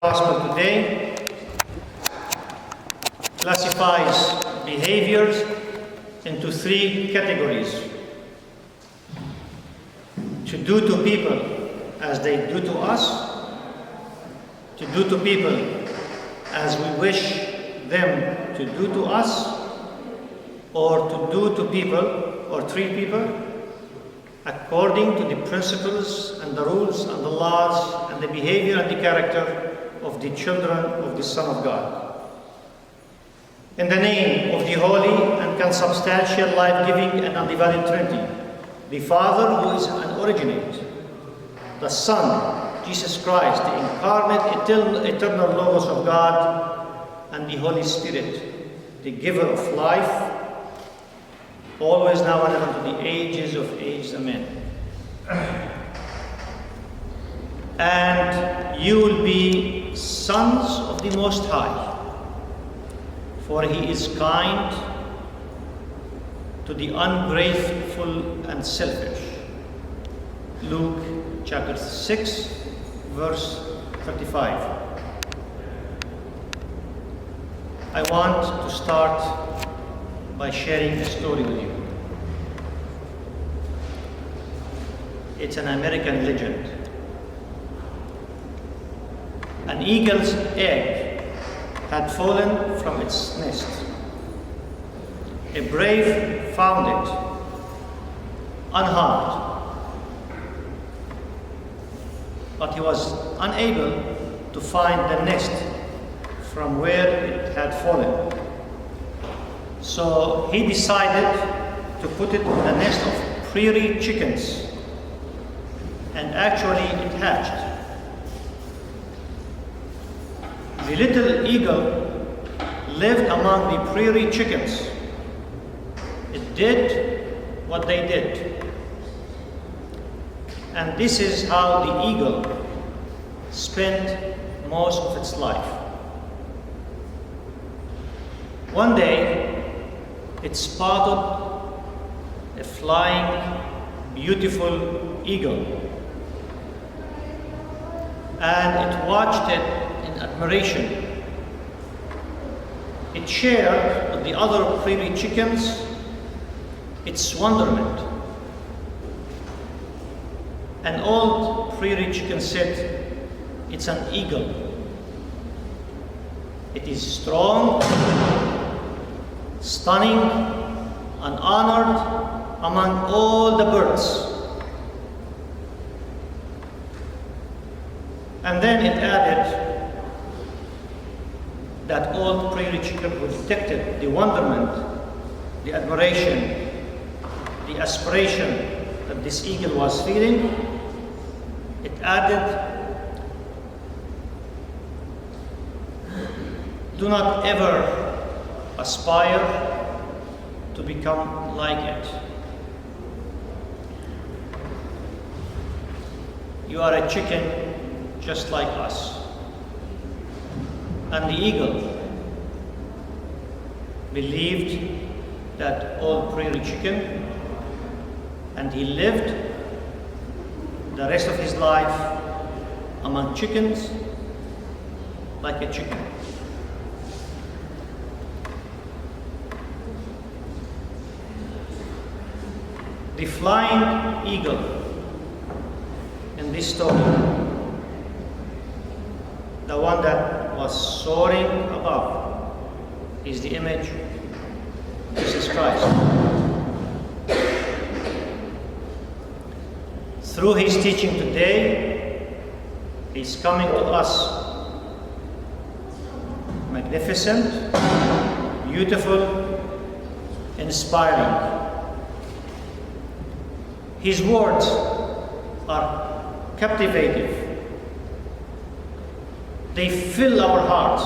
Gospel today classifies behaviors into three categories: to do to people as they do to us, to do to people as we wish them to do to us, or to do to people or treat people according to the principles and the rules and the laws and the behavior and the character of the children of the Son of God. In the name of the Holy and consubstantial, life-giving and undivided Trinity, the Father who is unoriginate, the Son, Jesus Christ, the incarnate, eternal Logos of God, and the Holy Spirit, the giver of life, always now and ever to the ages of ages. Amen. And you will be sons of the Most High, for He is kind to the ungrateful and selfish. Luke chapter 6, verse 35. I want to start by sharing a story with you. It's an American legend. An eagle's egg had fallen from its nest. A brave found it, unharmed, but he was unable to find the nest from where it had fallen. So he decided to put it in a nest of prairie chickens, and actually it hatched. The little eagle lived among the prairie chickens. It did what they did. And this is how the eagle spent most of its life. One day, it spotted a flying, beautiful eagle, and it watched it in admiration. It shared with the other prairie chickens its wonderment. An old prairie chicken said, "It's an eagle. It is strong, stunning, and honored among all the birds." And then it added that old prairie chicken who detected the wonderment, the admiration, the aspiration that this eagle was feeling, it added, "Do not ever aspire to become like it. You are a chicken just like us." And the eagle believed that old prairie chicken, and he lived the rest of his life among chickens like a chicken. The flying eagle in this story, the one that was soaring above, is the image of Jesus Christ. Through His teaching today, He's coming to us magnificent, beautiful, inspiring. His words are captivating. They fill our hearts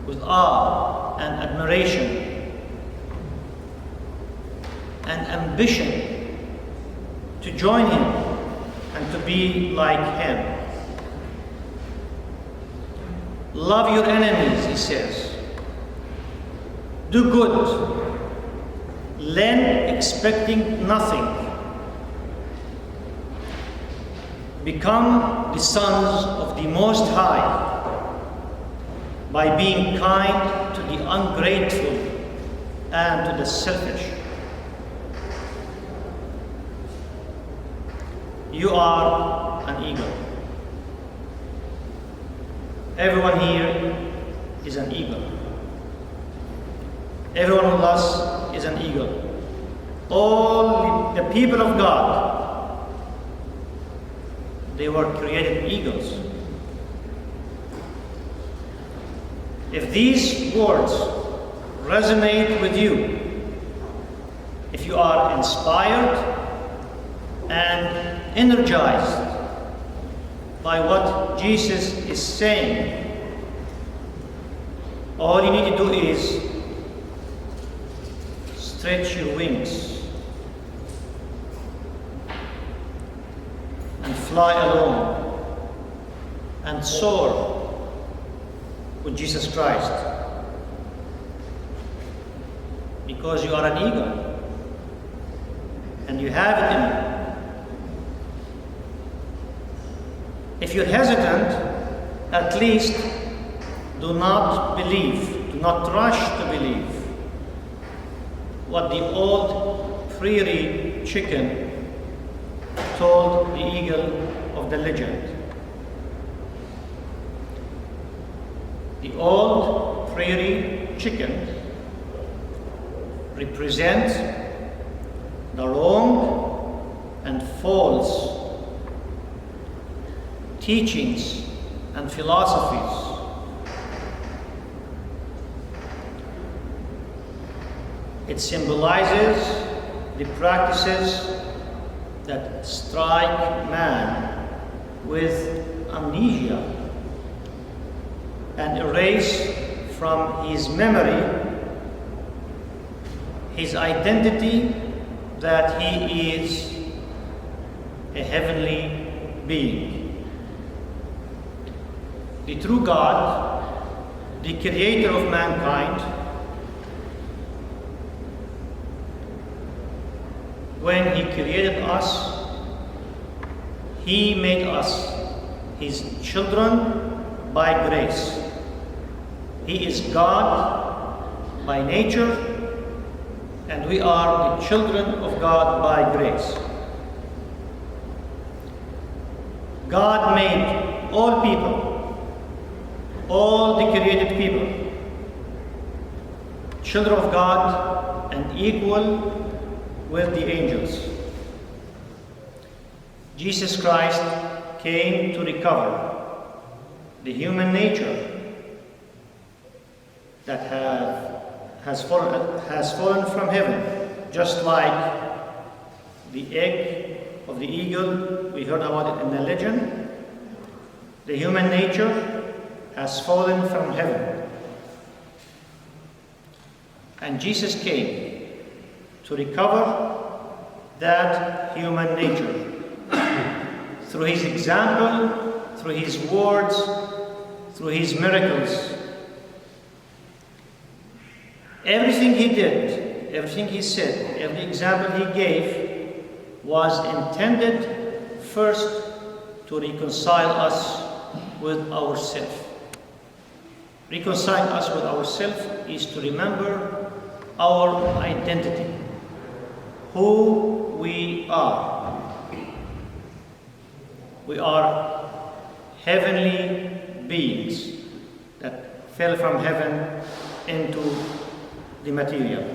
with awe and admiration and ambition to join Him and to be like Him. Love your enemies, He says. Do good. Lend expecting nothing. become the sons of the Most High by being kind to the ungrateful and to the selfish. You are an eagle. Everyone here is an eagle. Every one of us is an eagle. All the people of God, they were created eagles. If these words resonate with you, if you are inspired and energized by what Jesus is saying, all you need to do is stretch your wings and fly along and soar with Jesus Christ, because you are an eagle and you have it in you. If you're hesitant, at least do not believe, do not rush to believe what the old prairie chicken told the eagle of the legend. The old prairie chicken represents the wrong and false teachings and philosophies it symbolizes the practices that strike man with amnesia and erase from his memory his identity that he is a heavenly being. The true God, the creator of mankind, when he created us, he made us his children by grace. He is God by nature, and we are the children of God by grace. God made all people, all the created people, children of God and equal with the angels. Jesus Christ came to recover the human nature that has fallen from heaven, just like the egg of the eagle we heard about it in the legend. The human nature has fallen from heaven, and Jesus came to recover that human nature through his example, through his words, through his miracles. Everything he did, everything he said, every example he gave was intended first to reconcile us with ourselves. Reconcile us with ourselves is to remember our identity, who we are. We are heavenly beings that fell from heaven into the material.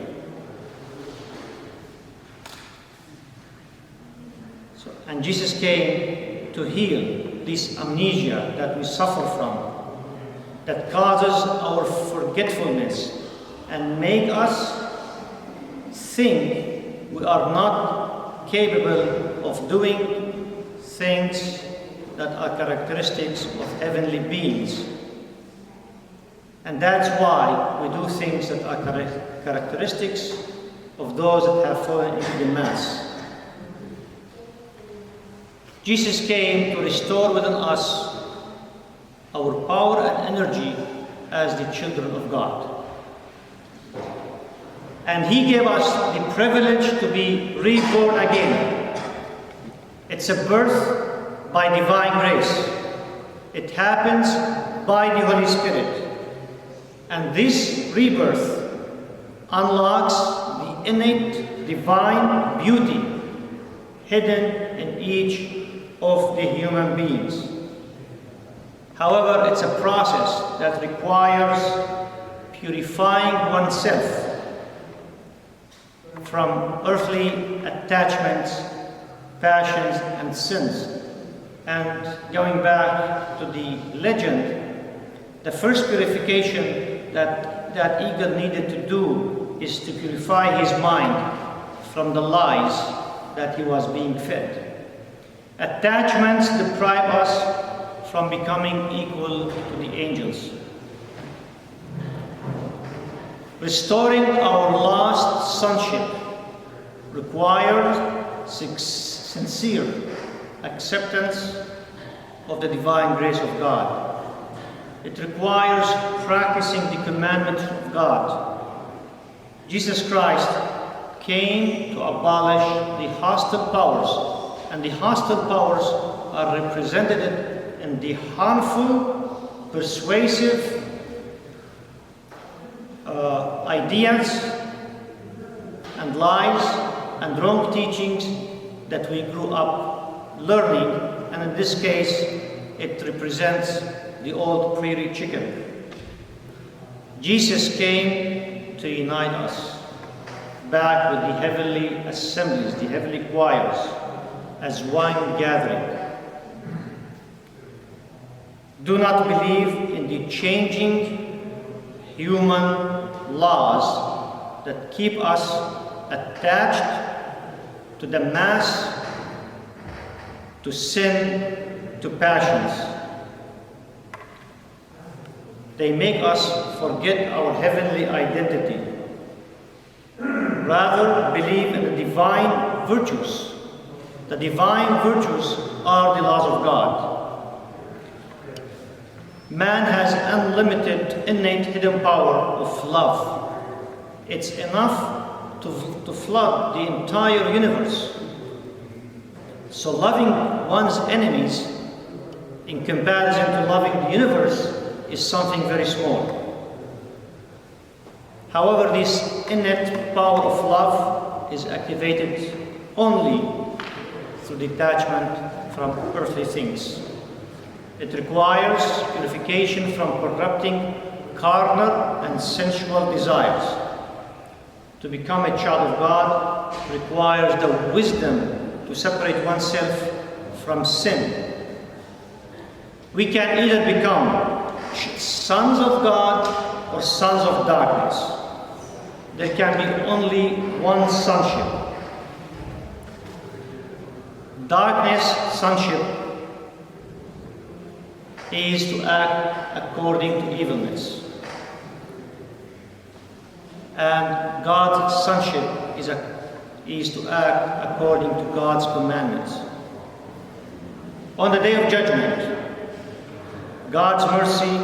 And Jesus came to heal this amnesia that we suffer from, that causes our forgetfulness and make us think we are not capable of doing things that are characteristics of heavenly beings. And that's why we do things that are characteristics of those that have fallen into the mass. Jesus came to restore within us our power and energy as the children of God. And he gave us the privilege to be reborn again. It's a birth by divine grace. It happens by the Holy Spirit. And this rebirth unlocks the innate divine beauty hidden in each of the human beings. However, it's a process that requires purifying oneself from earthly attachments, passions, and sins. And going back to the legend, the first purification that eagle needed to do is to purify his mind from the lies that he was being fed. Attachments deprive us from becoming equal to the angels. Restoring our lost sonship requires sincere acceptance of the divine grace of God. It requires practicing the commandments of God. Jesus Christ came to abolish the hostile powers, and the hostile powers are represented in the harmful, persuasive ideas and lies and wrong teachings that we grew up learning, and in this case it represents the old prairie chicken. Jesus came to unite us back with the heavenly assemblies, the heavenly choirs, as one gathering. Do not believe in the changing human laws that keep us attached to the mass, to sin, to passions. They make us forget our heavenly identity. Rather, believe in the divine virtues. The divine virtues are the laws of God. Man has unlimited, innate, hidden power of love. It's enough to flood the entire universe. So loving one's enemies in comparison to loving the universe is something very small. However, this innate power of love is activated only through detachment from earthly things. It requires purification from corrupting carnal and sensual desires. To become a child of God requires the wisdom to separate oneself from sin. We can either become sons of God or sons of darkness. There can be only one sonship. Darkness sonship is to act according to evilness. And God's sonship is to act according to God's commandments. On the day of judgment, God's mercy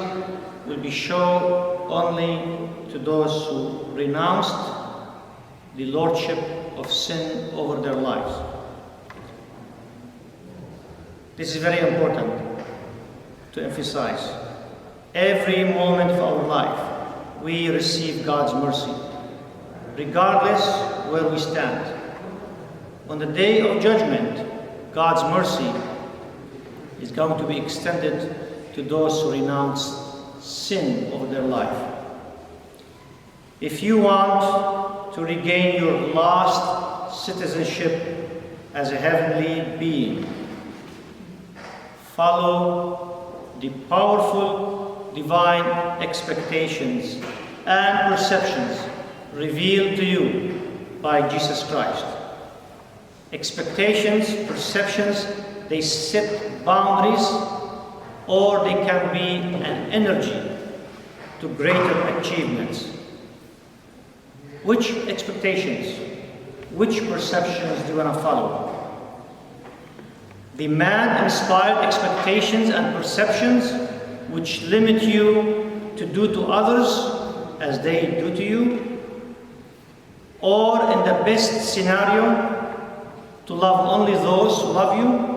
will be shown only to those who renounced the lordship of sin over their lives. This is very important to emphasize. Every moment of our life, we receive God's mercy, regardless where we stand. On the day of judgment, God's mercy is going to be extended to those who renounce sin over their life. If you want to regain your lost citizenship as a heavenly being, follow the powerful divine expectations and perceptions revealed to you by Jesus Christ. Expectations, perceptions, they set boundaries, or they can be an energy to greater achievements. Which expectations, which perceptions do you want to follow? The man-inspired expectations and perceptions which limit you to do to others as they do to you, or in the best scenario, to love only those who love you?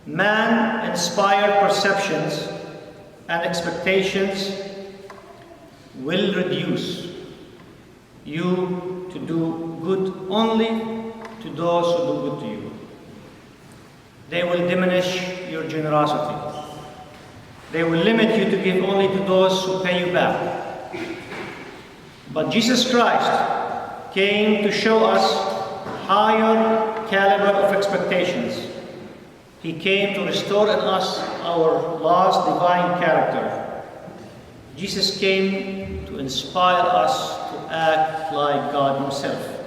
Man-inspired perceptions and expectations will reduce you to do good only to those who do good to you. They will diminish your generosity. They will limit you to give only to those who pay you back. But Jesus Christ came to show us higher caliber of expectations. He came to restore in us our lost divine character. Jesus came to inspire us to act like God Himself.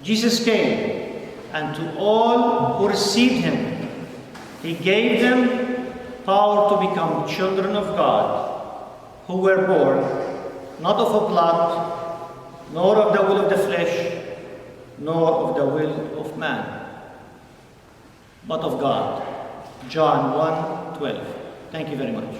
Jesus came, and to all who received Him, He gave them power to become children of God, who were born not of a blood, nor of the will of the flesh, nor of the will of man, but of God. John 1:12. Thank you very much.